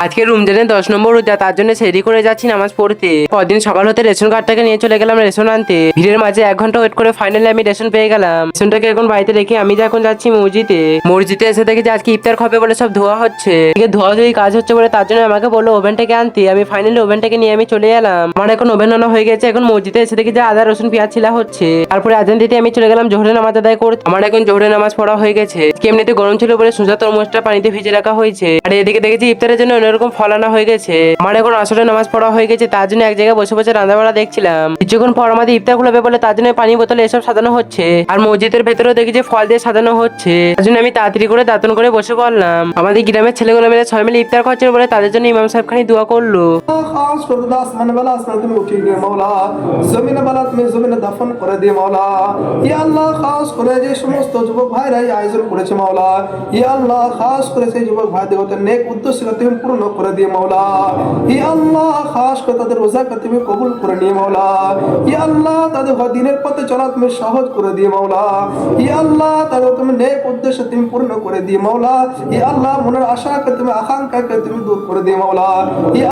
আজকে রমজানের 10 নম্বর রোজা, তার জন্য সেরি করে যাচ্ছি নামাজ পড়তে। পরদিন সকাল হতে রেশন কার্ডটাকে নিয়ে চলে গেলাম রেশন আনতে। ভিড়ের মাঝে 1 ঘন্টা ওয়েট করে ফাইনালি আমি রেশন পেয়ে গেলাম। রেশনটাকে এখন বাড়িতে রেখে আমি এখন যাচ্ছি মসজিদে এসে দেখি যে আজকে ইফতার খাবে বলে সব ধোয়া হচ্ছে। ধোয়া ধুই কাজ হচ্ছে বলে তার জন্য আমাকে বললো ওভেনটাকে আনতে। আমি ফাইনালি ওভেনটাকে নিয়ে আমি চলে এলাম। আমার এখন ওভেন আনা হয়ে গেছে। এখন মসজিদে এসে দেখি যে আদা রসুন পেঁয়াজ ছিলা হচ্ছে। তারপরে আজান দিতে আমি চলে গেলাম জোহরের নামাজ আদায় করতে। আমার এখন জোহরের নামাজ পড়া হয়ে গেছে। এমনিতে গরম ছিল বলে সোজা তরমুজটা পানিতে ভিজে রাখা হয়েছে। আর এদিকে দেখেছি ইফতারের জন্য অন্যরকম ফল আনা হয়ে গেছে। আমার এখন আসলে নামাজ পড়া হয়ে গেছে, তার জন্য এক জায়গায় বসে বসে রান্না বাড়া দেখছিলাম। কিছুক্ষণ পর আমাদের ইফতার খুলবে বলে তার জন্য পানি বোতলে এসব সাজানো হচ্ছে। আর মসজিদের ভেতরেও দেখি যে ফল দিয়ে সাজানো হচ্ছে। তার জন্য আমি তাড়াতাড়ি করে দাঁতন করে বসে পড়লাম। আমাদের গ্রামের ছেলেগুলো মিলে 6 মিলে ইফতার খাচ্ছিল বলে তাদের জন্য ইমাম সাহেব খানি দোয়া করলো। খাস করে দাও আসমান वाला আসমান তুমি উঠিয়ে দিও মাওলা, জমিন वाला তুমি জমিনে দাফন করে দিও মাওলা। ইয়া আল্লাহ খাস করে যে সমস্ত যুবক ভাইরা এই আয়োজন করেছে মাওলা, ইয়া আল্লাহ খাস করে সেই যুবক ভাইদের নেক উদ্দেশ্যকে তুমি পূর্ণ করে দিও মাওলা। ইয়া আল্লাহ খাস করে তাদের রোজাকে তুমি কবুল করে নিও মাওলা। ইয়া আল্লাহ তাদের দিনের পথে চলা তুমি সহজ করে দিও মাওলা। ইয়া আল্লাহ তাদের তুমি নেক উদ্দেশ্য তুমি পূর্ণ করে দিও মাওলা। ইয়া আল্লাহ মনের আশাকে তুমি আকাঙ্ক্ষাকে তুমি দূর করে দিও মাওলা। ইয়া